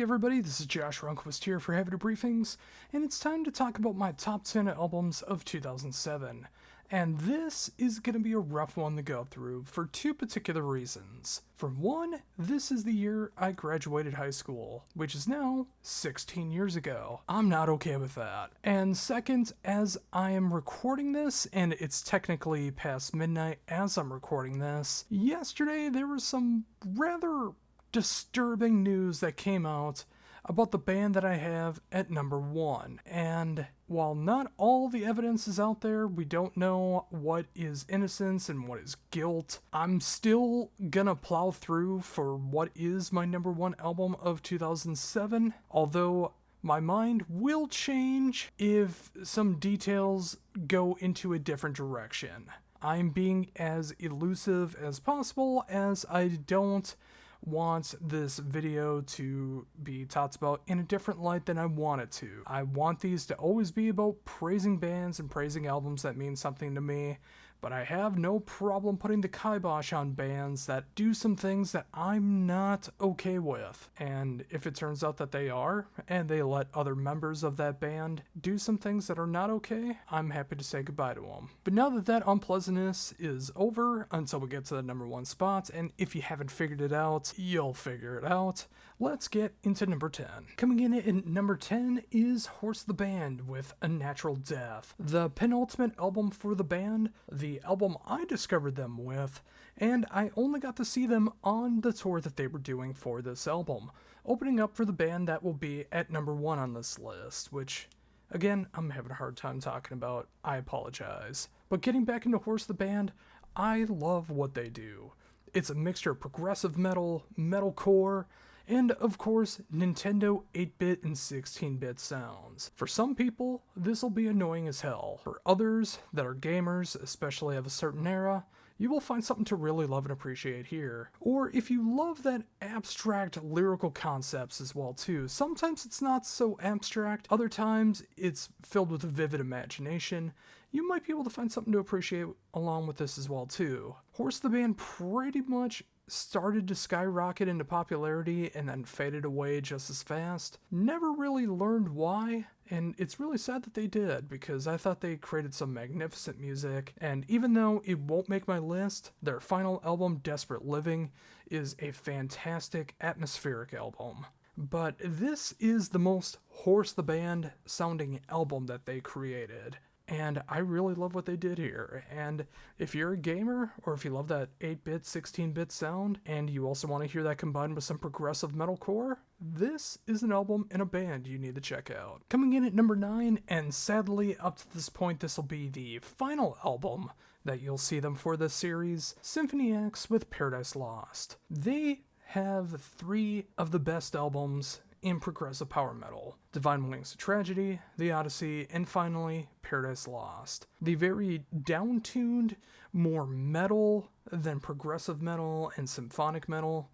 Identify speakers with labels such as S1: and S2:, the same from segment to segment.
S1: Hey everybody, this is Josh Runquist here for Heavy Debriefings, and it's time to talk about my top 10 albums of 2007. And this is going to be a rough one to go through for two particular reasons. For one, this is the year I graduated high school, which is now 16 years ago. I'm not okay with that. And second, as I am recording this, and it's technically past midnight as I'm recording this, yesterday there was some rather disturbing news that came out about the band that I have at number 1. And while not all the evidence is out there, we don't know what is innocence and what is guilt, I'm still gonna plow through for what is my number 1 album of 2007, although my mind will change if some details go into a different direction. I'm being as elusive as possible, as I don't want this video to be talked about in a different light than I want it to. I want these to always be about praising bands and praising albums that mean something to me, but I have no problem putting the kibosh on bands that do some things that I'm not okay with. And if it turns out that they are, and they let other members of that band do some things that are not okay, I'm happy to say goodbye to them. But now that that unpleasantness is over, until we get to the number 1 spot, and if you haven't figured it out, you'll figure it out, let's get into number 10. Coming in at number 10 is Horse the Band with A Natural Death, the penultimate album for the band, the album I discovered them with, and I only got to see them on the tour that they were doing for this album, opening up for the band that will be at number 1 on this list, which, again, I'm having a hard time talking about. I apologize. But getting back into Horse the Band, I love what they do. It's a mixture of progressive metal, metalcore, and of course, Nintendo 8-bit and 16-bit sounds. For some people, this'll be annoying as hell. For others that are gamers, especially of a certain era, you will find something to really love and appreciate here. Or if you love that abstract lyrical concepts as well too, sometimes it's not so abstract, other times it's filled with a vivid imagination, you might be able to find something to appreciate along with this as well too. Horse the Band pretty much started to skyrocket into popularity and then faded away just as fast. Never really learned why, and it's really sad that they did, because I thought they created some magnificent music, and even though it won't make my list, their final album, Desperate Living, is a fantastic atmospheric album. But this is the most Horse the Band sounding album that they created. And I really love what they did here. And if you're a gamer, or if you love that 8-bit, 16-bit sound, and you also want to hear that combined with some progressive metalcore, this is an album and a band you need to check out. Coming in at number 9, and sadly up to this point this will be the final album that you'll see them for this series, Symphony X with Paradise Lost. They have 3 of the best albums in progressive power metal: Divine Wings of Tragedy, The Odyssey, and finally, Paradise Lost. The very down-tuned, more metal than progressive metal and symphonic metal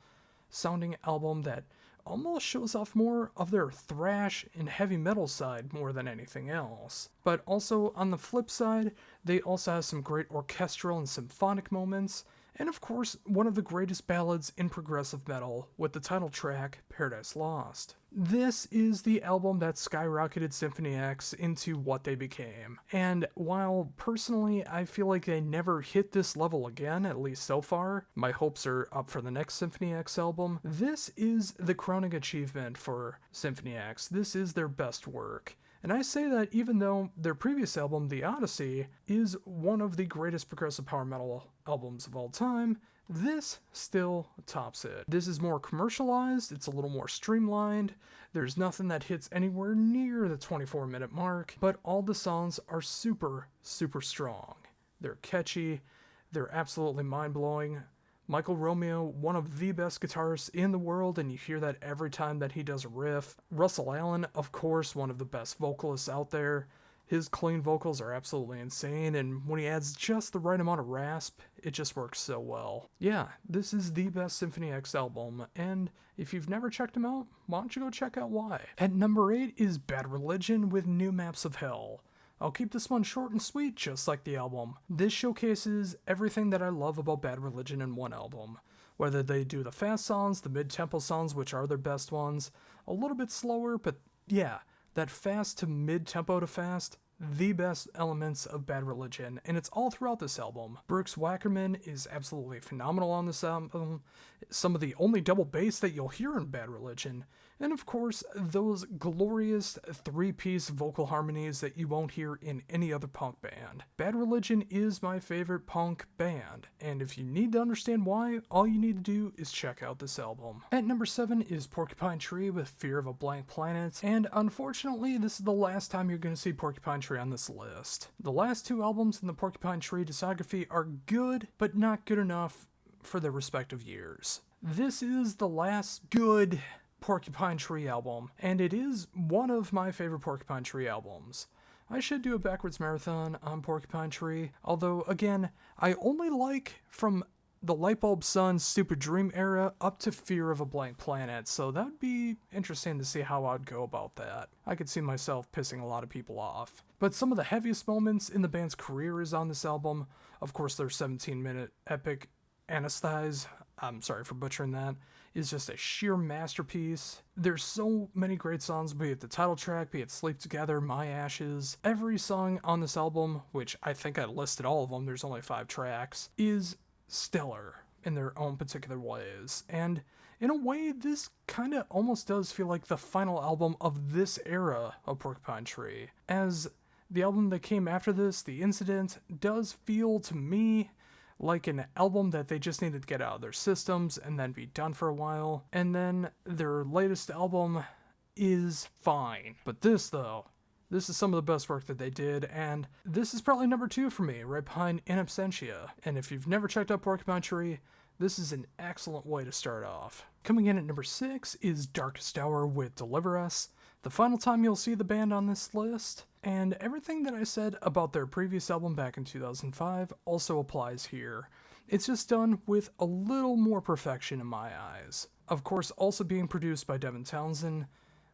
S1: sounding album that almost shows off more of their thrash and heavy metal side more than anything else. But also, on the flip side, they also have some great orchestral and symphonic moments, and of course, one of the greatest ballads in progressive metal with the title track, Paradise Lost. This is the album that skyrocketed Symphony X into what they became. And while personally I feel like they never hit this level again, at least so far, my hopes are up for the next Symphony X album, this is the crowning achievement for Symphony X. This is their best work. And I say that even though their previous album, The Odyssey, is one of the greatest progressive power metal albums of all time, this still tops it. This is more commercialized, it's a little more streamlined, there's nothing that hits anywhere near the 24-minute mark, but all the songs are super, super strong. They're catchy, they're absolutely mind-blowing. Michael Romeo, one of the best guitarists in the world, and you hear that every time that he does a riff. Russell Allen, of course, one of the best vocalists out there. His clean vocals are absolutely insane, and when he adds just the right amount of rasp, it just works so well. Yeah, this is the best Symphony X album, and if you've never checked him out, why don't you go check out why? At number 8 is Bad Religion with New Maps of Hell. I'll keep this one short and sweet, just like the album. This showcases everything that I love about Bad Religion in one album. Whether they do the fast songs, the mid-tempo songs, which are their best ones, a little bit slower, but yeah, that fast to mid-tempo to fast, the best elements of Bad Religion, and it's all throughout this album. Brooks Wackerman is absolutely phenomenal on this album, some of the only double bass that you'll hear in Bad Religion, and of course, those glorious three-piece vocal harmonies that you won't hear in any other punk band. Bad Religion is my favorite punk band, and if you need to understand why, all you need to do is check out this album. At number 7 is Porcupine Tree with Fear of a Blank Planet, and unfortunately, this is the last time you're going to see Porcupine Tree on this list. The last 2 albums in the Porcupine Tree discography are good, but not good enough for their respective years. This is the last good Porcupine Tree album, and it is one of my favorite Porcupine Tree albums. I should do a backwards marathon on Porcupine Tree, although again, I only like from the Lightbulb Sun Stupid Dream era up to Fear of a Blank Planet, so that would be interesting to see how I'd go about that. I could see myself pissing a lot of people off. But some of the heaviest moments in the band's career is on this album. Of course, their 17-minute epic Anesthise, I'm sorry for butchering that, is just a sheer masterpiece. There's so many great songs, be it the title track, be it Sleep Together, My Ashes. Every song on this album, which I think I listed all of them, there's only 5 tracks, is stellar in their own particular ways. And in a way, this kind of almost does feel like the final album of this era of Porcupine Tree. As the album that came after this, The Incident, does feel to me like an album that they just needed to get out of their systems and then be done for a while. And then their latest album is fine. But this, though, this is some of the best work that they did, and this is probably number 2 for me, right behind In Absentia. And if you've never checked out Porcupine Tree, this is an excellent way to start off. Coming in at number 6 is Darkest Hour with Deliver Us, the final time you'll see the band on this list. And everything that I said about their previous album back in 2005 also applies here. It's just done with a little more perfection in my eyes. Of course, also being produced by Devin Townsend,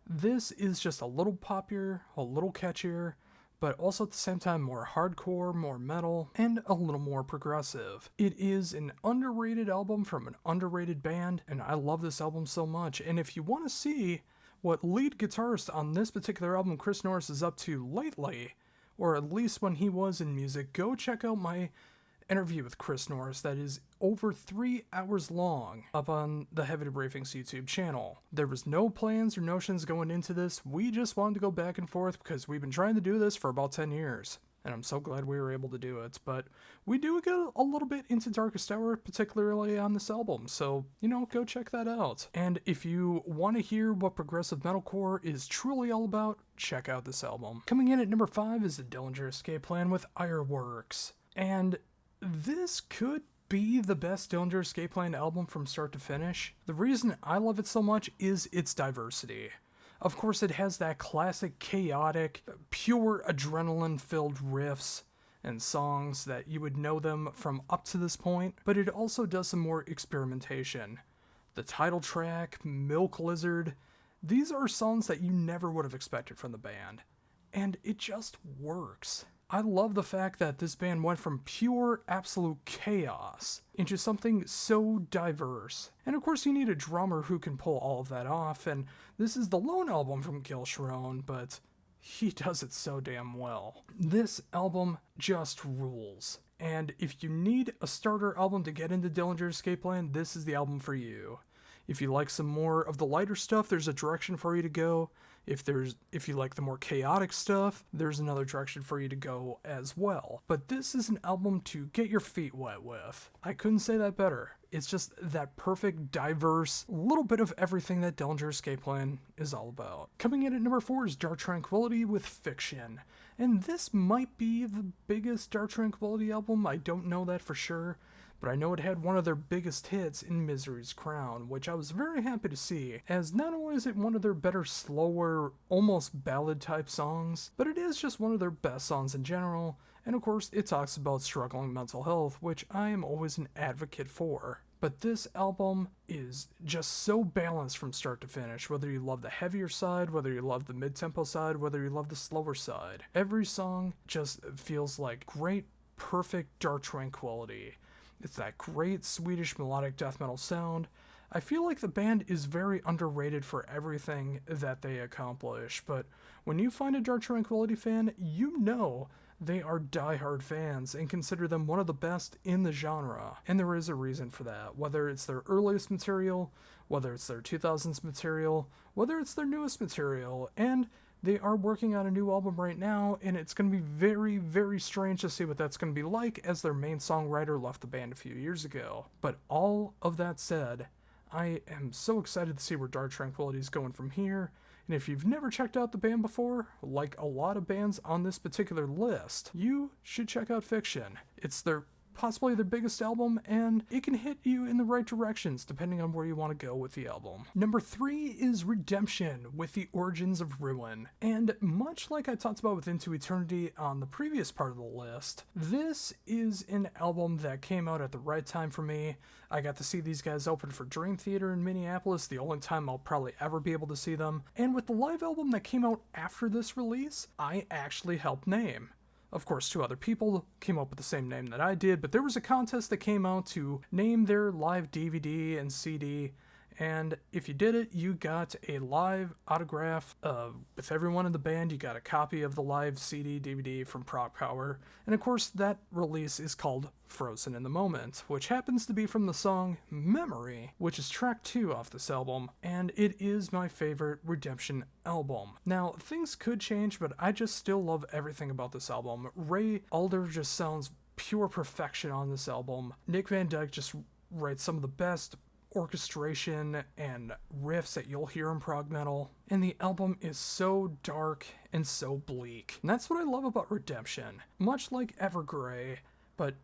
S1: this is just a little poppier, a little catchier, but also at the same time more hardcore, more metal, and a little more progressive. It is an underrated album from an underrated band, and I love this album so much. And if you want to see what lead guitarist on this particular album, Chris Norris, is up to lately, or at least when he was in music, go check out my interview with Chris Norris that is over 3 hours long up on the Heavy Debriefings YouTube channel. There was no plans or notions going into this. We just wanted to go back and forth because we've been trying to do this for about 10 years. And I'm so glad we were able to do it. But we do get a little bit into Darkest Hour, particularly on this album. So, go check that out. And if you want to hear what progressive metalcore is truly all about, check out this album. Coming in at number 5 is the Dillinger Escape Plan with Ironworks. And this could be the best Dillinger Escape Plan album from start to finish. The reason I love it so much is its diversity. Of course, it has that classic, chaotic, pure adrenaline-filled riffs and songs that you would know them from up to this point, but it also does some more experimentation. The title track, Milk Lizard, these are songs that you never would have expected from the band, and it just works. I love the fact that this band went from pure, absolute chaos into something so diverse. And of course you need a drummer who can pull all of that off, and this is the lone album from Gil Sharon, but he does it so damn well. This album just rules. And if you need a starter album to get into Dillinger Escape Plan, this is the album for you. If you like some more of the lighter stuff, there's a direction for you to go. If you like the more chaotic stuff, there's another direction for you to go as well. But this is an album to get your feet wet with. I couldn't say that better. It's just that perfect, diverse, little bit of everything that Dillinger Escape Plan is all about. Coming in at number 4 is Dark Tranquility with Fiction. And this might be the biggest Dark Tranquility album, I don't know that for sure. But I know it had one of their biggest hits in Misery's Crown, which I was very happy to see, as not only is it one of their better, slower, almost ballad-type songs, but it is just one of their best songs in general, and of course it talks about struggling mental health, which I am always an advocate for. But this album is just so balanced from start to finish, whether you love the heavier side, whether you love the mid-tempo side, whether you love the slower side. Every song just feels like great, perfect Dark Tranquility. It's that great Swedish melodic death metal sound. I feel like the band is very underrated for everything that they accomplish, but when you find a Dark Tranquility fan, you know they are diehard fans and consider them one of the best in the genre. And there is a reason for that, whether it's their earliest material, whether it's their 2000s material, whether it's their newest material, and they are working on a new album right now, and it's going to be very, very strange to see what that's going to be like, as their main songwriter left the band a few years ago. But all of that said, I am so excited to see where Dark Tranquility is going from here, and if you've never checked out the band before, like a lot of bands on this particular list, you should check out Fiction. It's possibly their biggest album, and it can hit you in the right directions depending on where you want to go with the album. Number 3 is Redemption with the Origins of Ruin. And much like I talked about with Into Eternity on the previous part of the list, this is an album that came out at the right time for me. I got to see these guys open for Dream Theater in Minneapolis, the only time I'll probably ever be able to see them. And with the live album that came out after this release, I actually helped name. Of course, 2 other people came up with the same name that I did, but there was a contest that came out to name their live DVD and CD, and if you did it, you got a live autograph with everyone in the band. You got a copy of the live CD, DVD from Prog Power, and of course that release is called Frozen in the Moment, which happens to be from the song Memory, which is track 2 off this album, and it is my favorite Redemption album. Now, things could change, but I just still love everything about this album. Ray Alder just sounds pure perfection on this album. Nick Van Dyke just writes some of the best orchestration and riffs that you'll hear in prog metal, and the album is so dark and so bleak. And that's what I love about Redemption. Much like Evergrey, but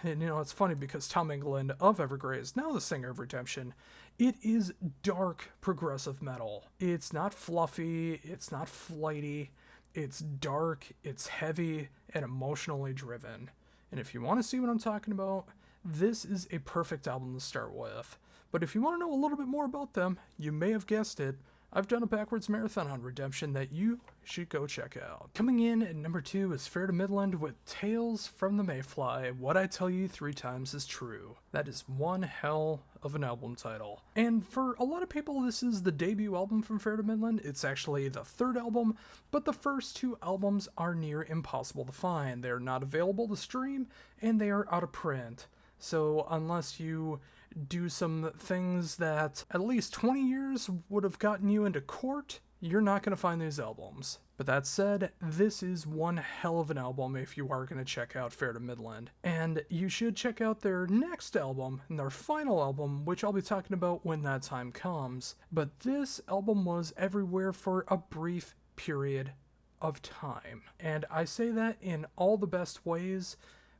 S1: and it's funny because Tom England of Evergrey is now the singer of Redemption. It is dark progressive metal. It's not fluffy, it's not flighty, it's dark, it's heavy, and emotionally driven. And if you want to see what I'm talking about, this is a perfect album to start with. But if you want to know a little bit more about them, you may have guessed it, I've done a backwards marathon on Redemption that you should go check out. Coming in at number 2 is Fair to Midland with Tales from the Mayfly, What I Tell You 3 Times is True. That is one hell of an album title. And for a lot of people, this is the debut album from Fair to Midland. It's actually the 3rd album, but the first 2 albums are near impossible to find. They're not available to stream, and they are out of print. So unless you do some things that at least 20 years would have gotten you into court, you're not going to find these albums. But that said, this is one hell of an album if you are going to check out Fair to Midland. And you should check out their next album, and their final album, which I'll be talking about when that time comes. But this album was everywhere for a brief period of time. And I say that in all the best ways,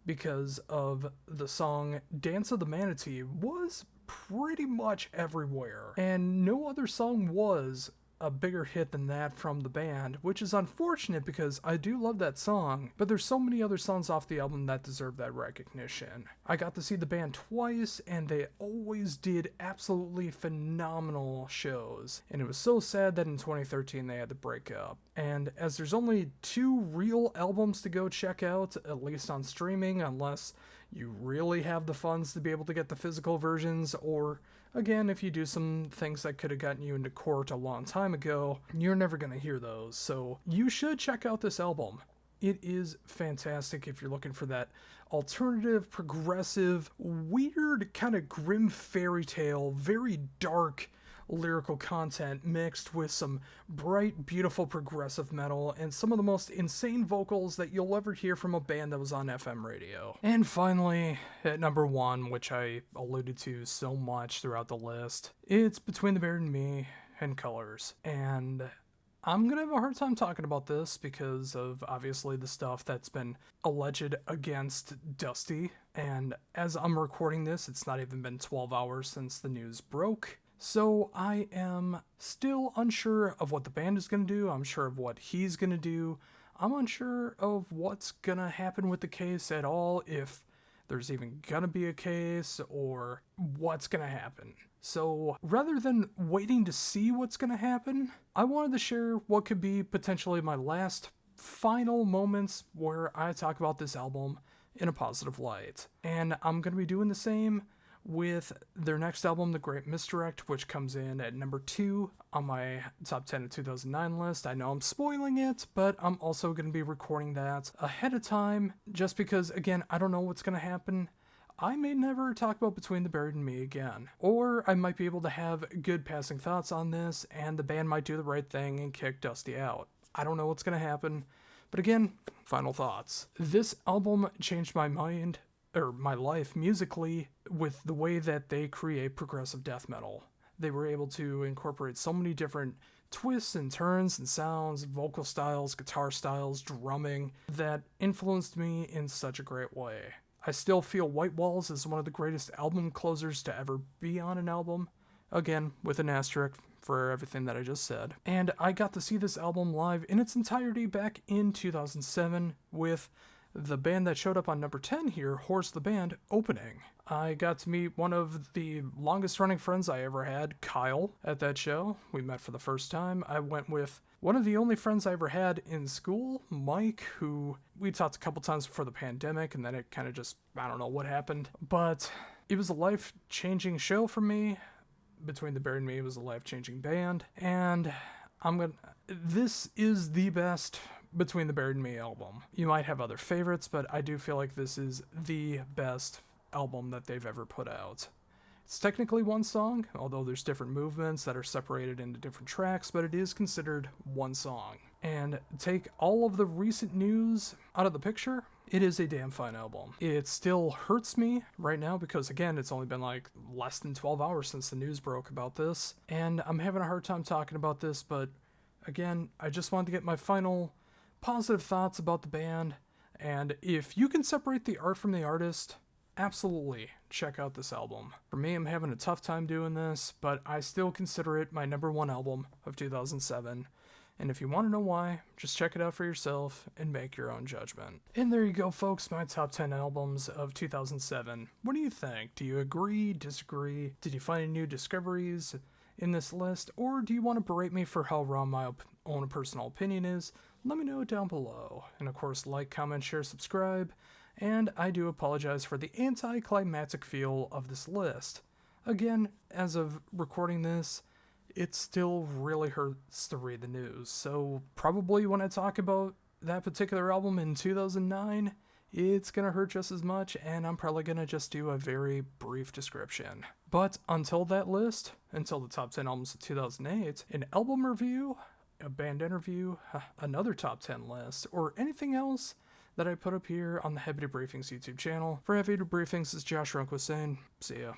S1: because of the song Dance of the Manatee was pretty much everywhere. And no other song was a bigger hit than that from the band, which is unfortunate because I do love that song, but there's so many other songs off the album that deserve that recognition. I got to see the band twice, and they always did absolutely phenomenal shows, and it was so sad that in 2013 they had to break up. And as there's only 2 real albums to go check out, at least on streaming, unless you really have the funds to be able to get the physical versions, or again, if you do some things that could have gotten you into court a long time ago, you're never going to hear those. So you should check out this album. It is fantastic if you're looking for that alternative, progressive, weird, kind of grim fairy tale, very dark lyrical content mixed with some bright, beautiful progressive metal and some of the most insane vocals that you'll ever hear from a band that was on FM radio. And finally, at number 1, which I alluded to so much throughout the list, it's Between the Beard and Me and Colors. And I'm gonna have a hard time talking about this because of obviously the stuff that's been alleged against Dusty. And as I'm recording this, it's not even been 12 hours since the news broke. So I am still unsure of what the band is going to do. I'm sure of what he's going to do. I'm unsure of what's going to happen with the case at all, if there's even going to be a case, or what's going to happen. So rather than waiting to see what's going to happen, I wanted to share what could be potentially my last final moments where I talk about this album in a positive light. And I'm going to be doing the same with their next album, The Great Misdirect, which comes in at number 2 on my top 10 of 2009 list. I know I'm spoiling it, but I'm also going to be recording that ahead of time, just because, again, I don't know what's going to happen. I may never talk about Between the Buried and Me again, or I might be able to have good passing thoughts on this, and the band might do the right thing and kick Dusty out. I don't know what's going to happen, but again, final thoughts. This album changed my mind, or my life musically, with the way that they create progressive death metal. They were able to incorporate so many different twists and turns and sounds, vocal styles, guitar styles, drumming, that influenced me in such a great way. I still feel White Walls is one of the greatest album closers to ever be on an album. Again, with an asterisk for everything that I just said. And I got to see this album live in its entirety back in 2007 with the band that showed up on number 10 here, Horse the Band, opening. I got to meet one of the longest running friends I ever had, Kyle, at that show. We met for the first time. I went with one of the only friends I ever had in school, Mike, who we talked a couple times before the pandemic, and then it kind of just, I don't know what happened. But it was a life-changing show for me. Between the Buried and Me was a life-changing band, and this is the best Between the Buried and Me album. You might have other favorites, but I do feel like this is the best album that they've ever put out. It's technically one song, although there's different movements that are separated into different tracks, but it is considered one song. And take all of the recent news out of the picture, it is a damn fine album. It still hurts me right now because, again, it's only been like less than 12 hours since the news broke about this, and I'm having a hard time talking about this, but again, I just wanted to get my final positive thoughts about the band, and if you can separate the art from the artist, absolutely check out this album. For me, I'm having a tough time doing this, but I still consider it my number 1 album of 2007. And if you want to know why, just check it out for yourself and make your own judgment. And there you go, folks, my top 10 albums of 2007. What do you think? Do you agree, disagree? Did you find any new discoveries in this list? Or do you want to berate me for how wrong my own personal opinion is? Let me know down below. And of course, like, comment, share, subscribe. And I do apologize for the anticlimactic feel of this list. Again, as of recording this, it still really hurts to read the news, so probably when I talk about that particular album in 2009, it's gonna hurt just as much, and I'm probably gonna just do a very brief description. But until that list, until the top 10 albums of 2008, an album review, a band interview, another top 10 list, or anything else that I put up here on the Heavy Debriefings YouTube channel. For Heavy Debriefings, this is Josh Runquist saying, see ya.